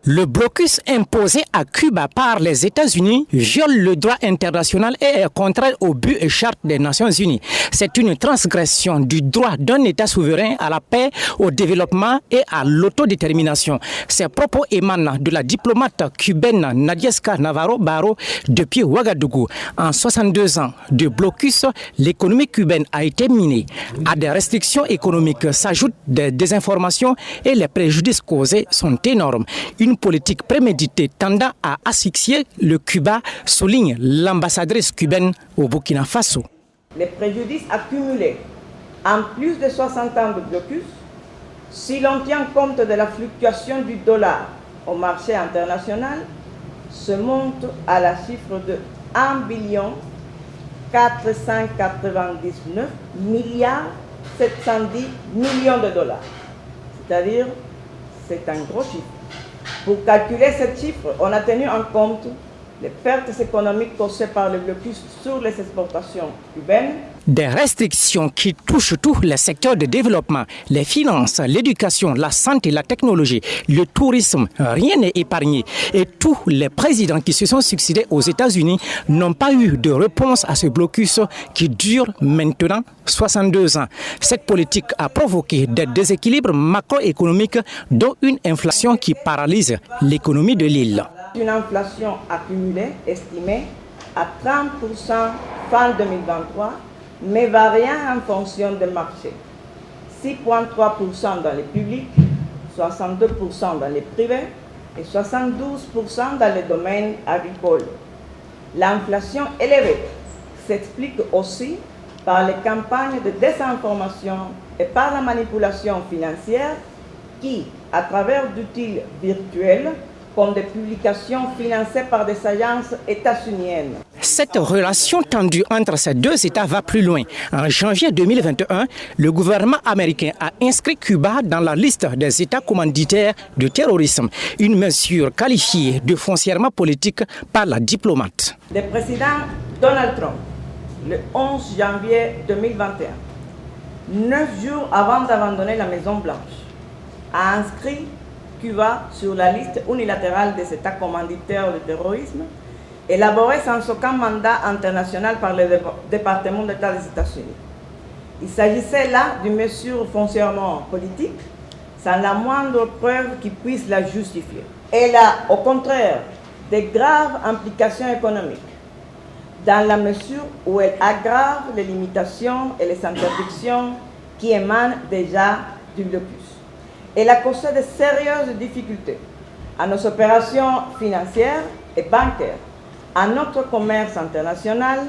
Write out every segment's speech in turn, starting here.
Le blocus imposé à Cuba par les États-Unis viole le droit international et est contraire aux buts et chartes des Nations Unies. C'est une transgression du droit d'un État souverain à la paix, au développement et à l'autodétermination. Ces propos émanent de la diplomate cubaine Nadjesca Navarro Barro depuis Ouagadougou. En 62 ans de blocus, l'économie cubaine a été minée. À des restrictions économiques s'ajoutent des désinformations et les préjudices causés sont énormes. Une politique préméditée tendant à asphyxier le Cuba, souligne l'ambassadrice cubaine au Burkina Faso. Les préjudices accumulés en plus de 60 ans de blocus, si l'on tient compte de la fluctuation du dollar au marché international, se monte à la chiffre de 1 499 710 millions de dollars. C'est-à-dire, c'est un gros chiffre. Pour calculer ce chiffre, on a tenu en compte les pertes économiques causées par le blocus sur les exportations cubaines. Des restrictions qui touchent tous les secteurs de développement, les finances, l'éducation, la santé, la technologie, le tourisme, rien n'est épargné. Et tous les présidents qui se sont succédés aux États-Unis n'ont pas eu de réponse à ce blocus qui dure maintenant 62 ans. Cette politique a provoqué des déséquilibres macroéconomiques, dont une inflation qui paralyse l'économie de l'île. Une inflation accumulée estimée à 30% fin 2023, mais variant en fonction des marchés. 6,3% dans les publics, 62% dans les privés et 72% dans le domaine agricole. L'inflation élevée s'explique aussi par les campagnes de désinformation et par la manipulation financière qui, à travers d'outils virtuels, comme des publications financées par des agences états-uniennes. Cette relation tendue entre ces deux États va plus loin. En janvier 2021, le gouvernement américain a inscrit Cuba dans la liste des États commanditaires de terrorisme, une mesure qualifiée de foncièrement politique par la diplomate. Le président Donald Trump, le 11 janvier 2021, 9 jours avant d'abandonner la Maison-Blanche, a inscrit Cuba sur la liste unilatérale des États commanditaires de terrorisme, élaborée sans aucun mandat international par le département d'État des États-Unis. Il s'agissait là d'une mesure foncièrement politique, sans la moindre preuve qui puisse la justifier. Elle a, au contraire, de graves implications économiques, dans la mesure où elle aggrave les limitations et les interdictions qui émanent déjà du blocus. Elle a causé de sérieuses difficultés à nos opérations financières et bancaires, à notre commerce international.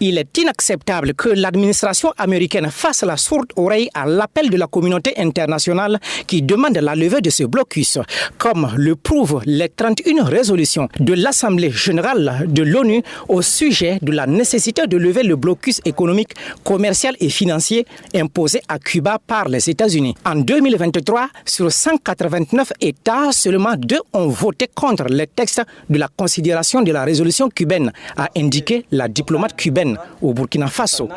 Il est inacceptable que l'administration américaine fasse la sourde oreille à l'appel de la communauté internationale qui demande la levée de ce blocus, comme le prouvent les 31 résolutions de l'Assemblée générale de l'ONU au sujet de la nécessité de lever le blocus économique, commercial et financier imposé à Cuba par les États-Unis. En 2023, sur 189 États, seulement 2 ont voté contre les textes de la considération de la résolution cubaine, a indiqué la diplomate cubaine au Burkina Faso.